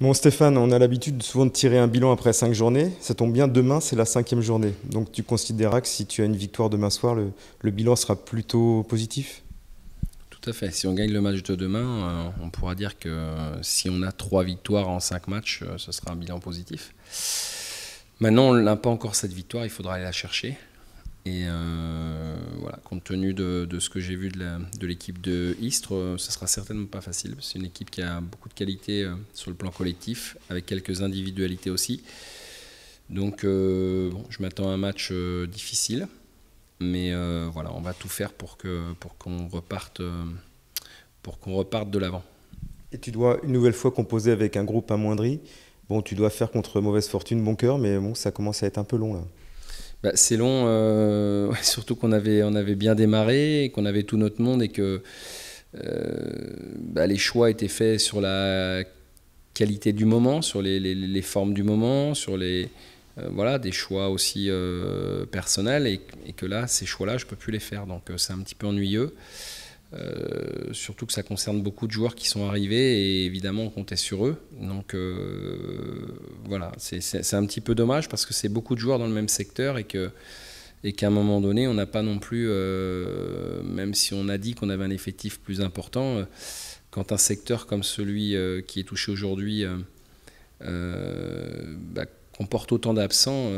Bon Stéphane, on a l'habitude souvent de tirer un bilan après 5 journées. Ça tombe bien, demain c'est la cinquième journée. Donc tu considéreras que si tu as une victoire demain soir, le bilan sera plutôt positif? Tout à fait. Si on gagne le match de demain, on pourra dire que si on a 3 victoires en 5 matchs, ce sera un bilan positif. Maintenant, on n'a pas encore cette victoire, il faudra aller la chercher. Et voilà, compte tenu de ce que j'ai vu de l'équipe de Istres, ce sera certainement pas facile. C'est une équipe qui a beaucoup de qualités sur le plan collectif, avec quelques individualités aussi. Donc, bon, je m'attends à un match difficile, mais voilà, on va tout faire pour qu'on reparte de l'avant. Et tu dois une nouvelle fois composer avec un groupe amoindri. Bon, tu dois faire contre mauvaise fortune bon cœur, mais bon, ça commence à être un peu long là. Bah, c'est long, ouais, surtout on avait bien démarré, qu'on avait tout notre monde et que bah, les choix étaient faits sur la qualité du moment, sur les formes du moment, sur voilà, des choix aussi personnels et que là, ces choix-là, je ne peux plus les faire. Donc c'est un petit peu ennuyeux. Surtout que ça concerne beaucoup de joueurs qui sont arrivés et évidemment on comptait sur eux. Donc voilà, c'est un petit peu dommage parce que c'est beaucoup de joueurs dans le même secteur et qu'à un moment donné on n'a pas non plus, même si on a dit qu'on avait un effectif plus important, quand un secteur comme celui qui est touché aujourd'hui bah, comporte autant d'absents,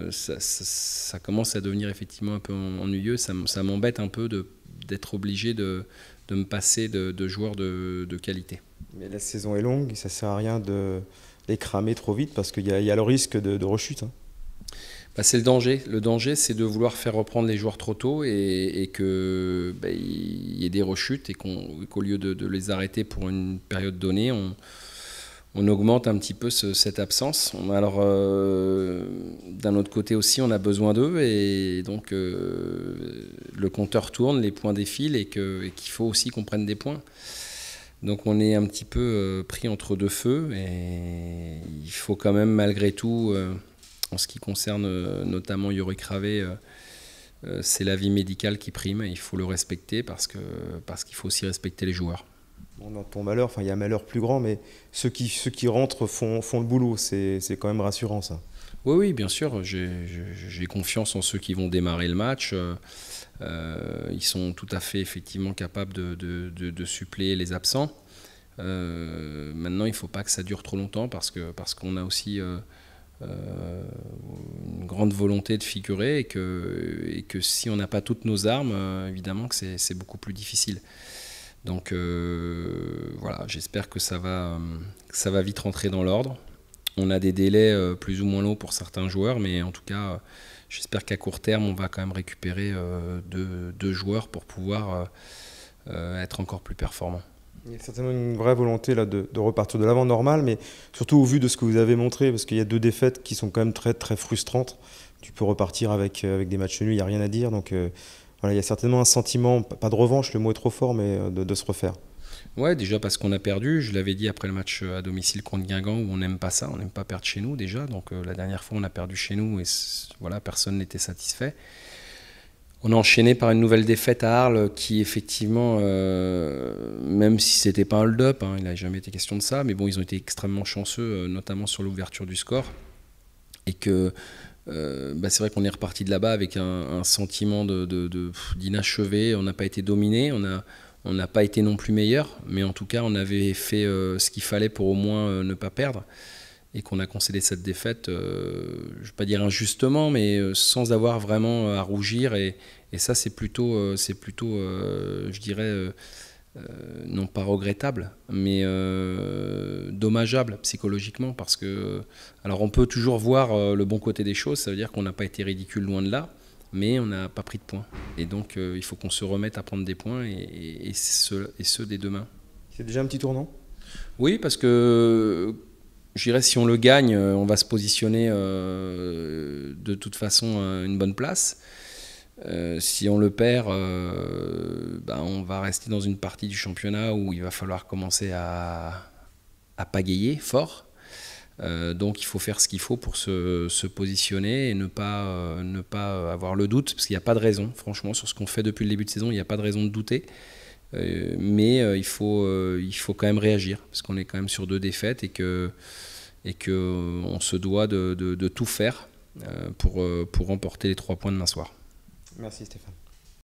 ça commence à devenir effectivement un peu ennuyeux. Ça m'embête un peu d'être obligé de me passer de joueurs de qualité. Mais la saison est longue, ça sert à rien de les cramer trop vite parce qu'il y a le risque de rechute, hein. Bah, c'est le danger. Le danger, c'est de vouloir faire reprendre les joueurs trop tôt et que bah, y ait des rechutes et qu'au lieu de les arrêter pour une période donnée, on augmente un petit peu cette absence. Alors, d'un autre côté aussi, on a besoin d'eux et donc le compteur tourne, les points défilent et qu'il faut aussi qu'on prenne des points. Donc on est un petit peu pris entre deux feux et il faut quand même malgré tout, en ce qui concerne notamment Yorick Ravé, c'est l'avis médical qui prime et il faut le respecter parce qu'il faut aussi respecter les joueurs. Bon, dans ton malheur, enfin il y a un malheur plus grand, mais ceux qui rentrent font le boulot, c'est quand même rassurant ça. Oui, oui, bien sûr, j'ai confiance en ceux qui vont démarrer le match. Ils sont tout à fait effectivement capables de suppléer les absents. Maintenant, il ne faut pas que ça dure trop longtemps parce qu'on a aussi une grande volonté de figurer et que si on n'a pas toutes nos armes, évidemment que c'est beaucoup plus difficile. Donc voilà, j'espère que ça va vite rentrer dans l'ordre. On a des délais plus ou moins longs pour certains joueurs, mais en tout cas, j'espère qu'à court terme, on va quand même récupérer deux joueurs pour pouvoir être encore plus performants. Il y a certainement une vraie volonté là, de repartir de l'avant normal, mais surtout au vu de ce que vous avez montré, parce qu'il y a deux défaites qui sont quand même très, très frustrantes. Tu peux repartir avec des matchs nuls, il n'y a rien à dire. Donc voilà, il y a certainement un sentiment, pas de revanche, le mot est trop fort, mais de se refaire. Ouais, déjà parce qu'on a perdu. Je l'avais dit après le match à domicile contre Guingamp où on n'aime pas ça, on n'aime pas perdre chez nous déjà. Donc la dernière fois on a perdu chez nous et voilà, personne n'était satisfait. On a enchaîné par une nouvelle défaite à Arles qui effectivement, même si c'était pas un hold-up, hein, il n'a jamais été question de ça, mais bon, ils ont été extrêmement chanceux, notamment sur l'ouverture du score. Et que bah, c'est vrai qu'on est reparti de là-bas avec un sentiment d'inachevé. On n'a pas été dominé, on n'a pas été non plus meilleur, mais en tout cas, on avait fait ce qu'il fallait pour au moins ne pas perdre. Et qu'on a concédé cette défaite, je ne vais pas dire injustement, mais sans avoir vraiment à rougir. Et ça, c'est plutôt je dirais, non pas regrettable, mais dommageable psychologiquement. Parce que, alors on peut toujours voir le bon côté des choses, ça veut dire qu'on n'a pas été ridicule loin de là, mais on n'a pas pris de points. Et donc il faut qu'on se remette à prendre des points, et ceux dès demain. C'est déjà un petit tournant? Oui, parce que je dirais si on le gagne, on va se positionner de toute façon à une bonne place. Si on le perd, ben on va rester dans une partie du championnat où il va falloir commencer à pagayer fort. Donc il faut faire ce qu'il faut pour se positionner et ne pas avoir le doute, parce qu'il n'y a pas de raison, franchement, sur ce qu'on fait depuis le début de saison, il n'y a pas de raison de douter. Mais il faut quand même réagir, parce qu'on est quand même sur 2 défaites et que on se doit de tout faire pour remporter les 3 points demain soir. Merci Stéphane.